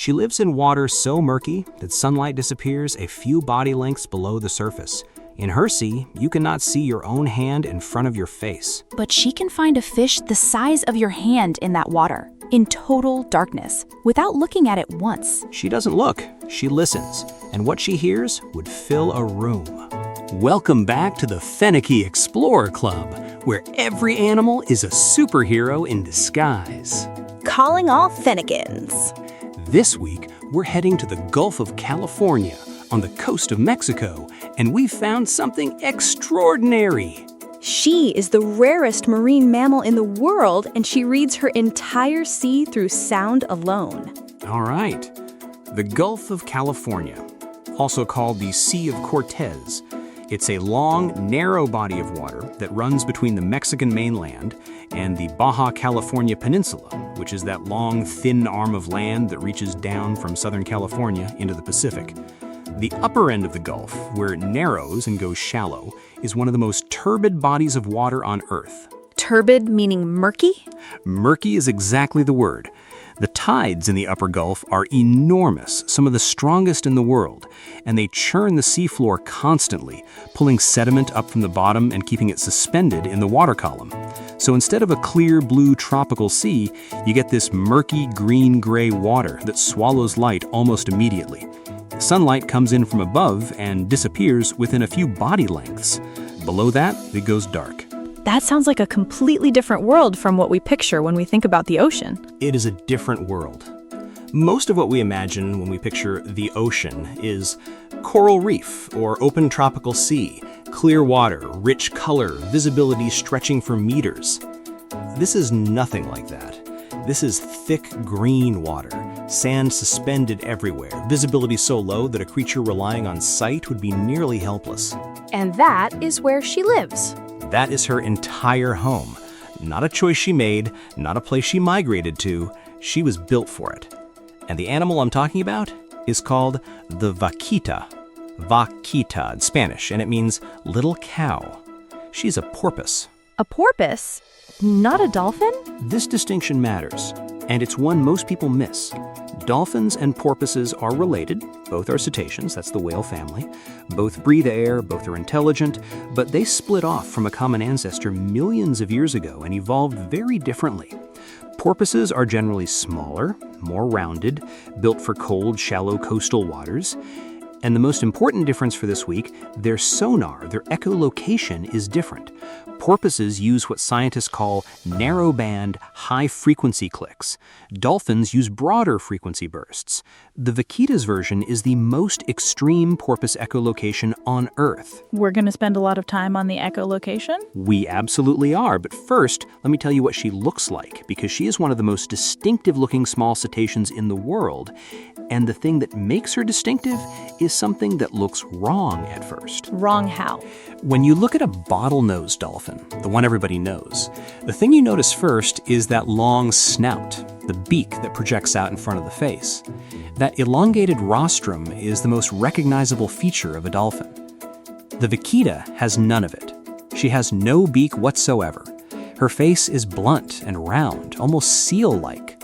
She lives in water so murky that sunlight disappears a few body lengths below the surface. In her sea, you cannot see your own hand in front of your face. But she can find a fish the size of your hand in that water, in total darkness, without looking at it once. She doesn't look, she listens, and what she hears would fill a room. Welcome back to the Fenekie Explorer Club, where every animal is a superhero in disguise. Calling all Fennekians. This week, we're heading to the Gulf of California on the coast of Mexico, and we found something extraordinary. She is the rarest marine mammal in the world, and she reads her entire sea through sound alone. All right. The Gulf of California, also called the Sea of Cortez. It's a long, narrow body of water that runs between the Mexican mainland and the Baja California Peninsula, which is that long, thin arm of land that reaches down from Southern California into the Pacific. The upper end of the Gulf, where it narrows and goes shallow, is one of the most turbid bodies of water on Earth. Turbid meaning murky? Murky is exactly the word. The tides in the upper Gulf are enormous, some of the strongest in the world, and they churn the seafloor constantly, pulling sediment up from the bottom and keeping it suspended in the water column. So instead of a clear blue tropical sea, you get this murky green-gray water that swallows light almost immediately. Sunlight comes in from above and disappears within a few body lengths. Below that, it goes dark. That sounds like a completely different world from what we picture when we think about the ocean. It is a different world. Most of what we imagine when we picture the ocean is coral reef or open tropical sea, clear water, rich color, visibility stretching for meters. This is nothing like that. This is thick green water, sand suspended everywhere, visibility so low that a creature relying on sight would be nearly helpless. And that is where she lives. That is her entire home. Not a choice she made, not a place she migrated to. She was built for it. And the animal I'm talking about is called the vaquita. Vaquita in Spanish, and it means little cow. She's a porpoise. A porpoise? Not a dolphin? This distinction matters, and it's one most people miss. Dolphins and porpoises are related. Both are cetaceans, that's the whale family. Both breathe air, both are intelligent, but they split off from a common ancestor millions of years ago and evolved very differently. Porpoises are generally smaller, more rounded, built for cold, shallow coastal waters. And the most important difference for this week, their sonar, their echolocation is different. Porpoises use what scientists call narrowband, high-frequency clicks. Dolphins use broader frequency bursts. The vaquita's version is the most extreme porpoise echolocation on Earth. We're going to spend a lot of time on the echolocation? We absolutely are, but first, let me tell you what she looks like, because she is one of the most distinctive-looking small cetaceans in the world. And the thing that makes her distinctive is something that looks wrong at first. Wrong how? When you look at a bottlenose dolphin, the one everybody knows, the thing you notice first is that long snout, the beak that projects out in front of the face. That elongated rostrum is the most recognizable feature of a dolphin. The vaquita has none of it. She has no beak whatsoever. Her face is blunt and round, almost seal-like.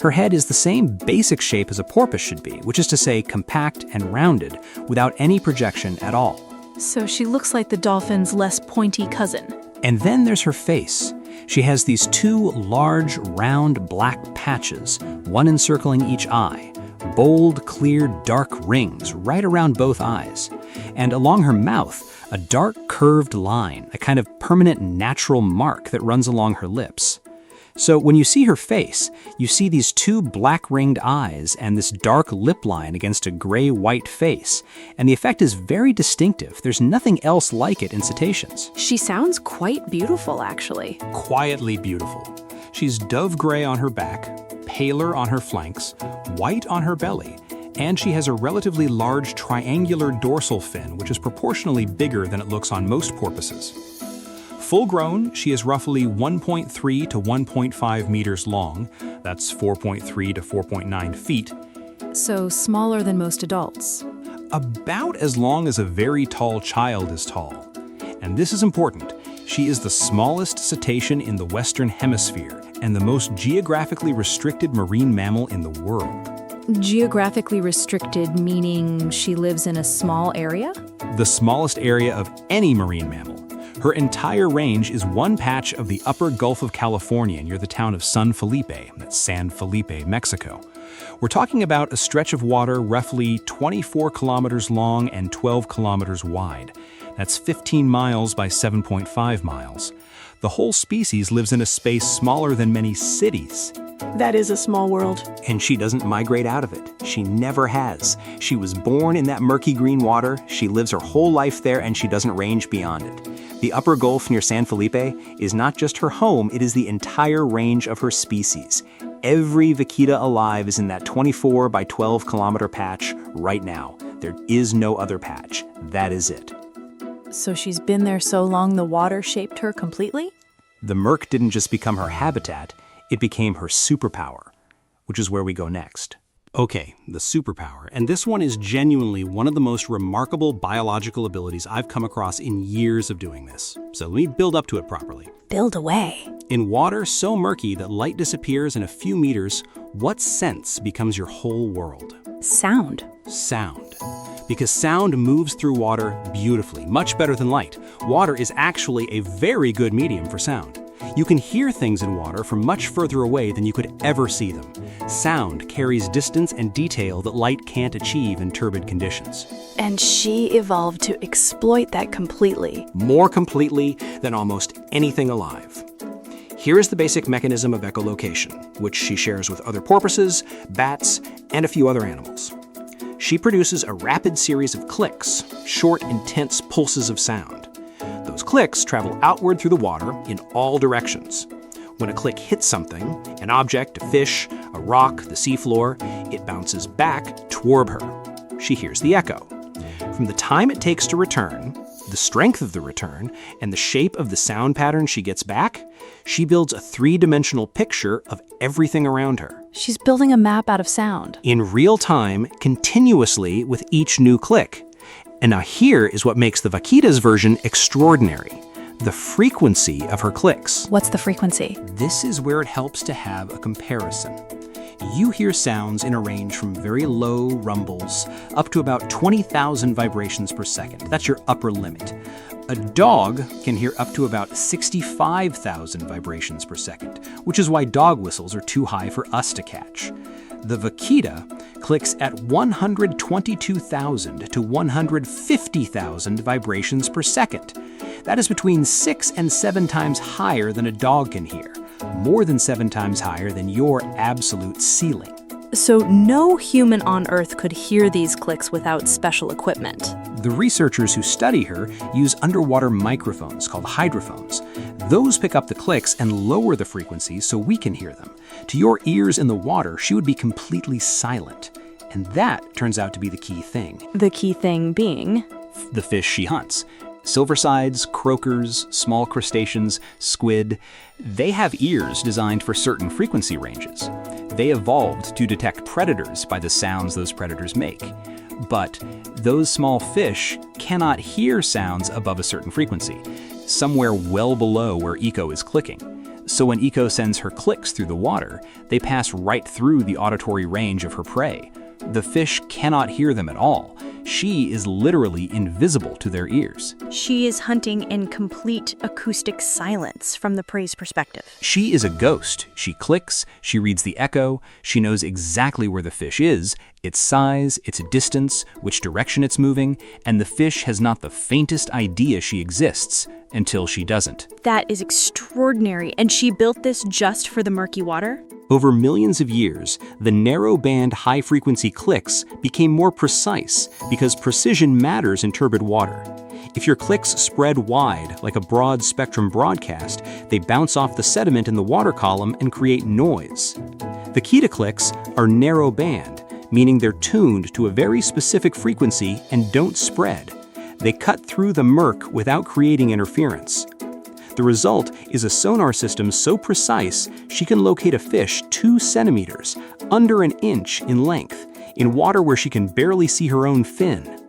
Her head is the same basic shape as a porpoise should be, which is to say compact and rounded, without any projection at all. So she looks like the dolphin's less pointy cousin. And then there's her face. She has these two large, round, black patches, one encircling each eye, bold, clear, dark rings right around both eyes. And along her mouth, a dark, curved line, a kind of permanent natural mark that runs along her lips. So when you see her face, you see these two black-ringed eyes and this dark lip line against a gray-white face. And the effect is very distinctive. There's nothing else like it in cetaceans. She sounds quite beautiful, actually. Quietly beautiful. She's dove gray on her back, paler on her flanks, white on her belly, and she has a relatively large triangular dorsal fin, which is proportionally bigger than it looks on most porpoises. Full-grown, she is roughly 1.3 to 1.5 meters long. That's 4.3 to 4.9 feet. So smaller than most adults. About as long as a very tall child is tall. And this is important. She is the smallest cetacean in the Western Hemisphere and the most geographically restricted marine mammal in the world. Geographically restricted, meaning she lives in a small area? The smallest area of any marine mammal. Her entire range is one patch of the upper Gulf of California near the town of San Felipe, that's San Felipe, Mexico. We're talking about a stretch of water roughly 24 kilometers long and 12 kilometers wide. That's 15 miles by 7.5 miles. The whole species lives in a space smaller than many cities. That is a small world. And she doesn't migrate out of it. She never has. She was born in that murky green water, she lives her whole life there, and she doesn't range beyond it. The upper Gulf near San Felipe is not just her home, it is the entire range of her species. Every vaquita alive is in that 24 by 12 kilometer patch right now. There is no other patch. That is it. So she's been there so long the water shaped her completely? The murk didn't just become her habitat, it became her superpower, which is where we go next. Okay, the superpower. And this one is genuinely one of the most remarkable biological abilities I've come across in years of doing this. So let me build up to it properly. Build away. In water so murky that light disappears in a few meters, what sense becomes your whole world? Sound. Sound. Because sound moves through water beautifully, much better than light. Water is actually a very good medium for sound. You can hear things in water from much further away than you could ever see them. Sound carries distance and detail that light can't achieve in turbid conditions. And she evolved to exploit that completely. More completely than almost anything alive. Here is the basic mechanism of echolocation, which she shares with other porpoises, bats, and a few other animals. She produces a rapid series of clicks, short, intense pulses of sound. Those clicks travel outward through the water in all directions. When a click hits something, an object, a fish, a rock, the seafloor, it bounces back toward her. She hears the echo. From the time it takes to return, the strength of the return, and the shape of the sound pattern she gets back, she builds a three-dimensional picture of everything around her. She's building a map out of sound. In real time, continuously with each new click. And now here is what makes the vaquita's version extraordinary. The frequency of her clicks. What's the frequency? This is where it helps to have a comparison. You hear sounds in a range from very low rumbles up to about 20,000 vibrations per second. That's your upper limit. A dog can hear up to about 65,000 vibrations per second, which is why dog whistles are too high for us to catch. The vaquita clicks at 122,000 to 150,000 vibrations per second. That is between 6 and 7 times higher than a dog can hear, more than 7 times higher than your absolute ceiling. So no human on Earth could hear these clicks without special equipment. The researchers who study her use underwater microphones called hydrophones. Those pick up the clicks and lower the frequency so we can hear them. To your ears in the water, she would be completely silent. And that turns out to be the key thing. The key thing being? The fish she hunts. Silversides, croakers, small crustaceans, squid, they have ears designed for certain frequency ranges. They evolved to detect predators by the sounds those predators make. But those small fish cannot hear sounds above a certain frequency, somewhere well below where Eco is clicking. So when Eco sends her clicks through the water, they pass right through the auditory range of her prey. The fish cannot hear them at all. She is literally invisible to their ears. She is hunting in complete acoustic silence from the prey's perspective. She is a ghost. She clicks, she reads the echo, she knows exactly where the fish is, its size, its distance, which direction it's moving, and the fish has not the faintest idea she exists until she doesn't. That is extraordinary. And she built this just for the murky water? Over millions of years, the narrow-band high-frequency clicks became more precise because precision matters in turbid water. If your clicks spread wide, like a broad-spectrum broadcast, they bounce off the sediment in the water column and create noise. Vaquita clicks are narrow-band, meaning they're tuned to a very specific frequency and don't spread. They cut through the murk without creating interference. The result is a sonar system so precise she can locate a fish 2 centimeters, under an inch in length, in water where she can barely see her own fin.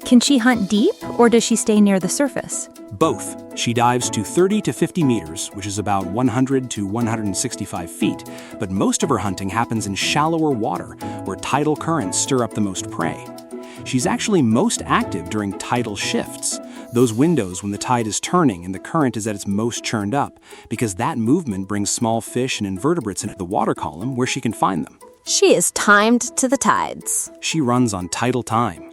Can she hunt deep, or does she stay near the surface? Both. She dives to 30 to 50 meters, which is about 100 to 165 feet, but most of her hunting happens in shallower water, where tidal currents stir up the most prey. She's actually most active during tidal shifts, those windows when the tide is turning and the current is at its most churned up, because that movement brings small fish and invertebrates into the water column where she can find them. She is timed to the tides. She runs on tidal time.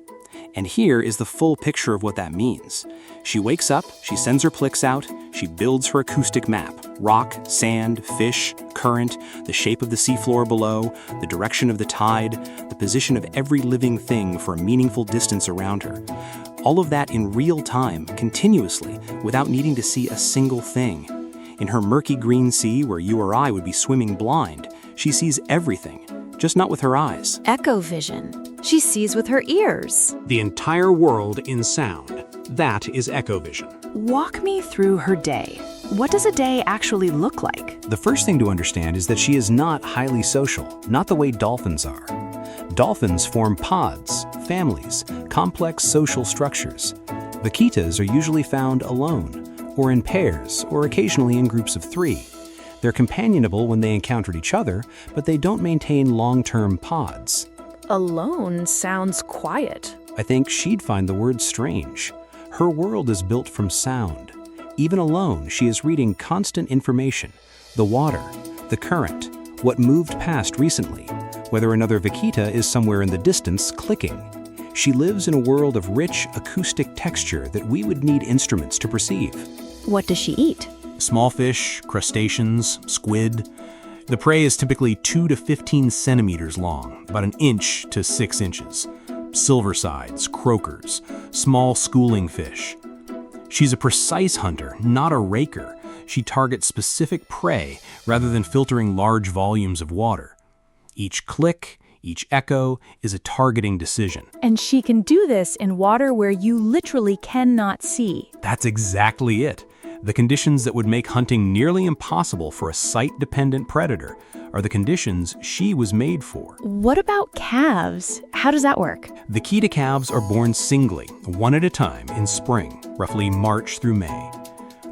And here is the full picture of what that means. She wakes up, she sends her plicks out, she builds her acoustic map. Rock, sand, fish, current, the shape of the seafloor below, the direction of the tide, the position of every living thing for a meaningful distance around her. All of that in real time, continuously, without needing to see a single thing. In her murky green sea, where you or I would be swimming blind, she sees everything, just not with her eyes. Echovision. She sees with her ears. The entire world in sound. That is echovision. Walk me through her day. What does a day actually look like? The first thing to understand is that she is not highly social, not the way dolphins are. Dolphins form pods, families, complex social structures. Vaquitas are usually found alone, or in pairs, or occasionally in groups of 3. They're companionable when they encounter each other, but they don't maintain long-term pods. Alone sounds quiet. I think she'd find the word strange. Her world is built from sound. Even alone, she is reading constant information. The water, the current, what moved past recently, whether another vaquita is somewhere in the distance clicking. She lives in a world of rich acoustic texture that we would need instruments to perceive. What does she eat? Small fish, crustaceans, squid. The prey is typically 2 to 15 centimeters long, about an inch to 6 inches. Silversides, croakers, small schooling fish. She's a precise hunter, not a raker. She targets specific prey rather than filtering large volumes of water. Each click, each echo is a targeting decision. And she can do this in water where you literally cannot see. That's exactly it. The conditions that would make hunting nearly impossible for a sight-dependent predator are the conditions she was made for. What about calves? How does that work? Vaquita calves are born singly, one at a time, in spring, roughly March through May.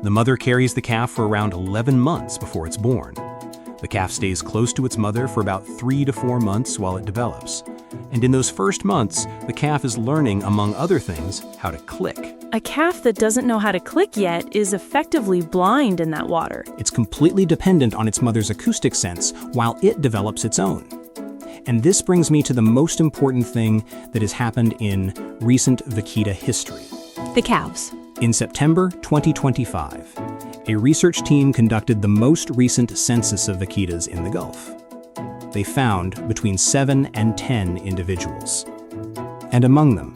The mother carries the calf for around 11 months before it's born. The calf stays close to its mother for about 3 to 4 months while it develops. And in those first months, the calf is learning, among other things, how to click. A calf that doesn't know how to click yet is effectively blind in that water. It's completely dependent on its mother's acoustic sense while it develops its own. And this brings me to the most important thing that has happened in recent vaquita history. The calves. In September 2025, a research team conducted the most recent census of vaquitas in the Gulf. They found between 7 and 10 individuals, and among them,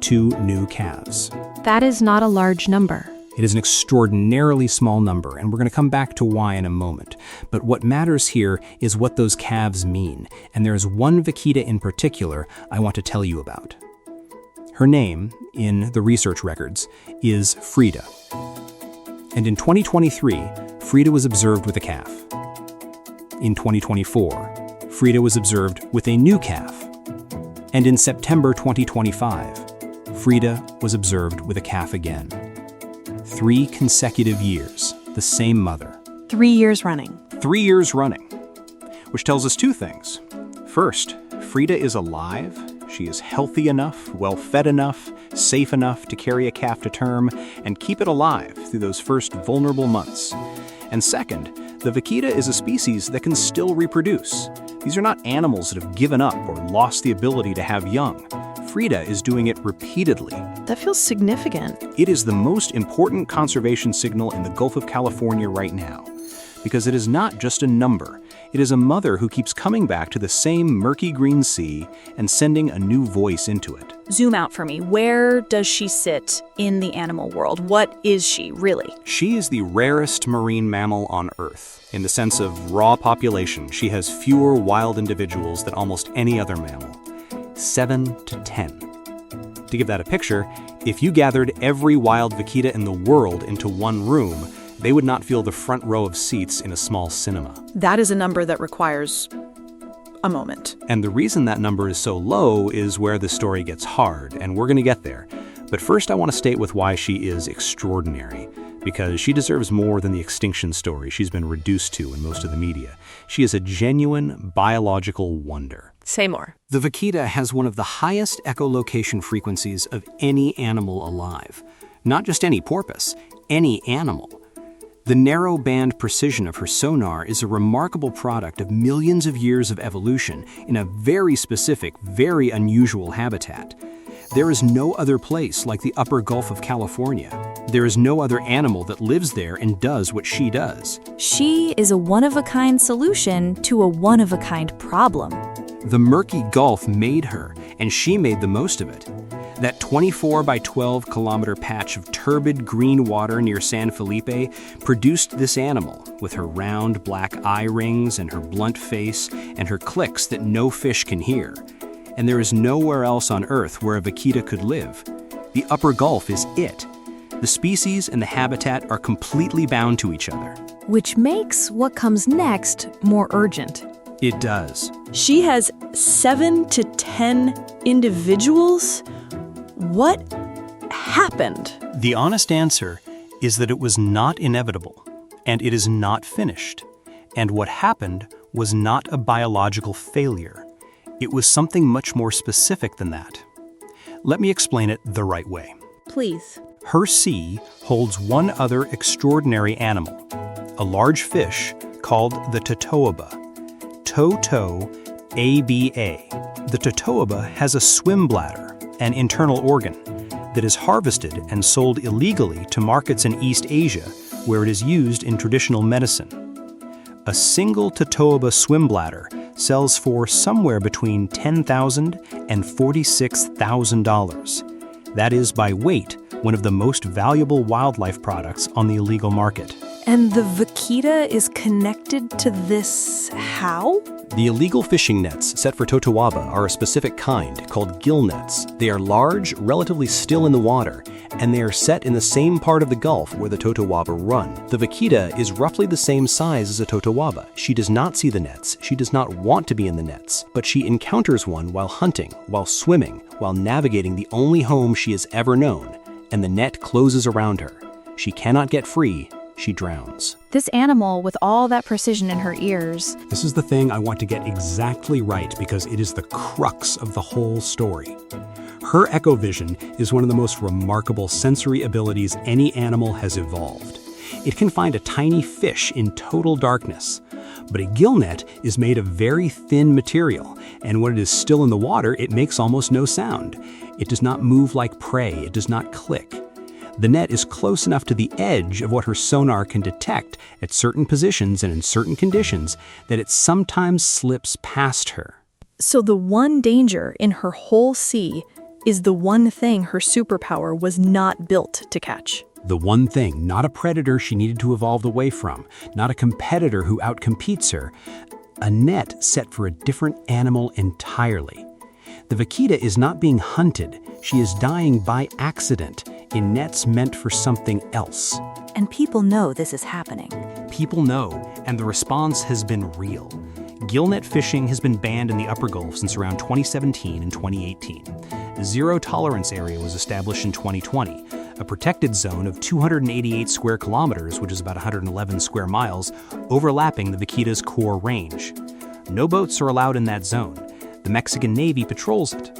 2 new calves. That is not a large number. It is an extraordinarily small number, and we're going to come back to why in a moment. But what matters here is what those calves mean, and there is one vaquita in particular I want to tell you about. Her name, in the research records, is Frida. And in 2023, Frida was observed with a calf. In 2024, Frida was observed with a new calf. And in September 2025, Frida was observed with a calf again. 3 consecutive years, the same mother. 3 years running. 3 years running, which tells us 2 things. First, Frida is alive. She is healthy enough, well-fed enough, safe enough to carry a calf to term and keep it alive through those first vulnerable months. And second, the vaquita is a species that can still reproduce. These are not animals that have given up or lost the ability to have young. Frida is doing it repeatedly. That feels significant. It is the most important conservation signal in the Gulf of California right now, because it is not just a number. It is a mother who keeps coming back to the same murky green sea and sending a new voice into it. Zoom out for me. Where does she sit in the animal world? What is she, really? She is the rarest marine mammal on Earth. In the sense of raw population, she has fewer wild individuals than almost any other mammal. 7 to 10. To give that a picture, if you gathered every wild vaquita in the world into one room, they would not fill the front row of seats in a small cinema. That is a number that requires a moment. And the reason that number is so low is where the story gets hard, and we're going to get there. But first I want to state with why she is extraordinary, because she deserves more than the extinction story she's been reduced to in most of the media. She is a genuine biological wonder. Say more. The Vaquita has one of the highest echolocation frequencies of any animal alive. Not just any porpoise, any animal. The narrow band precision of her sonar is a remarkable product of millions of years of evolution in a very specific, very unusual habitat. There is no other place like the upper Gulf of California. There is no other animal that lives there and does what she does. She is a one-of-a-kind solution to a one-of-a-kind problem. The murky Gulf made her, and she made the most of it. That 24 by 12 kilometer patch of turbid green water near San Felipe produced this animal with her round black eye rings and her blunt face and her clicks that no fish can hear. And there is nowhere else on Earth where a vaquita could live. The upper Gulf is it. The species and the habitat are completely bound to each other. Which makes what comes next more urgent. It does. She has 7 to 10 individuals? What happened? The honest answer is that it was not inevitable, and it is not finished. And what happened was not a biological failure. It was something much more specific than that. Let me explain it the right way. Please. Her sea holds one other extraordinary animal, a large fish called the totoaba. Toto-aba. The totoaba has a swim bladder, an internal organ, that is harvested and sold illegally to markets in East Asia, where it is used in traditional medicine. A single totoaba swim bladder sells for somewhere between $10,000 and $46,000. That is, by weight, one of the most valuable wildlife products on the illegal market. And the vaquita is connected to this how? The illegal fishing nets set for totoaba are a specific kind called gill nets. They are large, relatively still in the water, and they are set in the same part of the Gulf where the totoaba run. The vaquita is roughly the same size as a totoaba. She does not see the nets, she does not want to be in the nets, but she encounters one while hunting, while swimming, while navigating the only home she has ever known, and the net closes around her. She cannot get free. She drowns. This animal, with all that precision in her ears, This is the thing I want to get exactly right because it is the crux of the whole story. Her echovision is one of the most remarkable sensory abilities any animal has evolved. It can find a tiny fish in total darkness. But a gill net is made of very thin material, and when it is still in the water, it makes almost no sound. It does not move like prey, it does not click. The net is close enough to the edge of what her sonar can detect at certain positions and in certain conditions that it sometimes slips past her. So the one danger in her whole sea is the one thing her superpower was not built to catch. The one thing, not a predator she needed to evolve away from, not a competitor who outcompetes her, a net set for a different animal entirely. The vaquita is not being hunted, she is dying by accident in nets meant for something else. And people know this is happening. People know, and the response has been real. Gillnet fishing has been banned in the Upper Gulf since around 2017 and 2018. The Zero Tolerance Area was established in 2020, a protected zone of 288 square kilometers, which is about 111 square miles, overlapping the vaquita's core range. No boats are allowed in that zone. The Mexican Navy patrols it.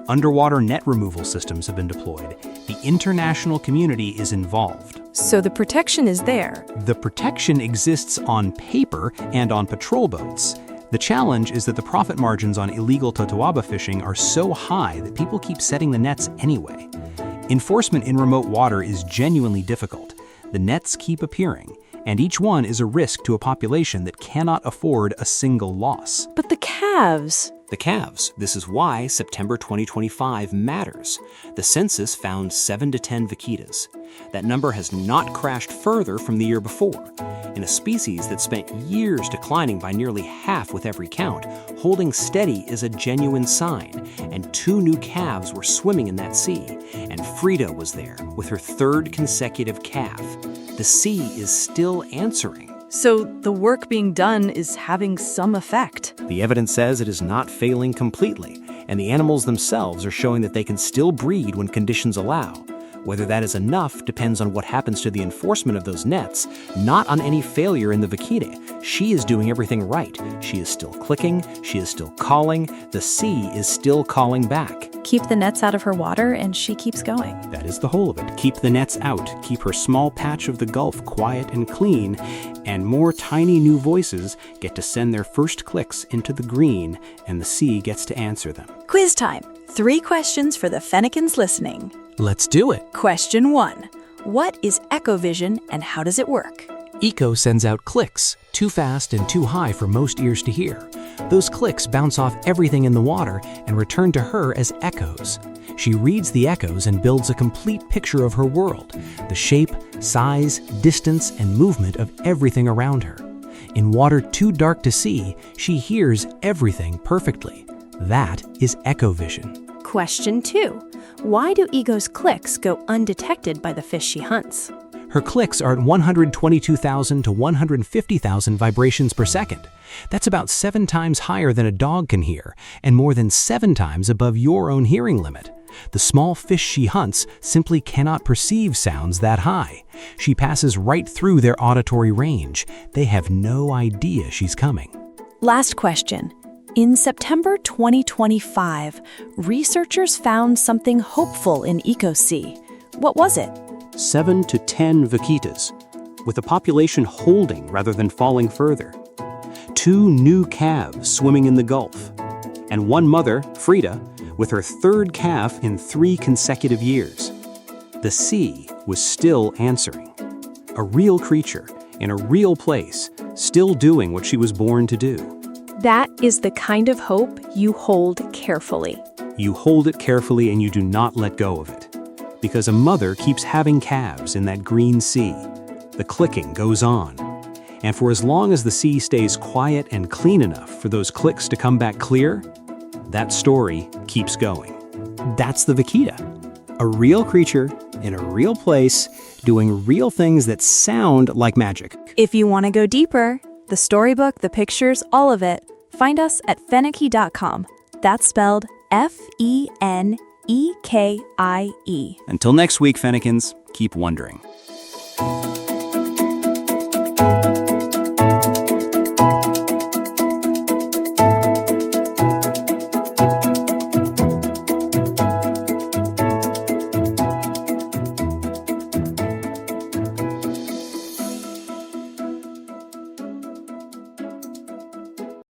Underwater net removal systems have been deployed. The international community is involved. So the protection is there. The protection exists on paper and on patrol boats. The challenge is that the profit margins on illegal totoaba fishing are so high that people keep setting the nets anyway. Enforcement in remote water is genuinely difficult. The nets keep appearing, and each one is a risk to a population that cannot afford a single loss. But the calves. The calves. This is why September 2025 matters. The census found 7 to 10 vaquitas. That number has not crashed further from the year before. In a species that spent years declining by nearly half with every count, holding steady is a genuine sign, and 2 new calves were swimming in that sea, and Frida was there with her 3rd consecutive calf. The sea is still answering. So the work being done is having some effect. The evidence says it is not failing completely, and the animals themselves are showing that they can still breed when conditions allow. Whether that is enough depends on what happens to the enforcement of those nets, not on any failure in the Vaquita. She is doing everything right. She is still clicking, she is still calling, the sea is still calling back. Keep the nets out of her water and she keeps going. That is the whole of it. Keep the nets out, keep her small patch of the Gulf quiet and clean, and more tiny new voices get to send their first clicks into the green, and the sea gets to answer them. Quiz time. 3 questions for the Fennekies listening. Let's do it. Question 1. What is echovision and how does it work? Echo sends out clicks, too fast and too high for most ears to hear. Those clicks bounce off everything in the water and return to her as echoes. She reads the echoes and builds a complete picture of her world, the shape, size, distance, and movement of everything around her. In water too dark to see, she hears everything perfectly. That is echovision. Question 2. Why do Ego's clicks go undetected by the fish she hunts? Her clicks are at 122,000 to 150,000 vibrations per second. That's about 7 times higher than a dog can hear, and more than 7 times above your own hearing limit. The small fish she hunts simply cannot perceive sounds that high. She passes right through their auditory range. They have no idea she's coming. Last question. In September 2025, researchers found something hopeful in EcoSea. What was it? 7 to 10 vaquitas, with the population holding rather than falling further. 2 new calves swimming in the Gulf, and one mother, Frida, with her 3rd calf in 3 consecutive years. The sea was still answering. A real creature in a real place, still doing what she was born to do. That is the kind of hope you hold carefully. You hold it carefully and you do not let go of it. Because a mother keeps having calves in that green sea. The clicking goes on. And for as long as the sea stays quiet and clean enough for those clicks to come back clear, that story keeps going. That's the Vaquita. A real creature in a real place doing real things that sound like magic. If you want to go deeper, the storybook, the pictures, all of it, find us at Fenekie.com. That's spelled Fenekie. Until next week, Fennekies, keep wondering.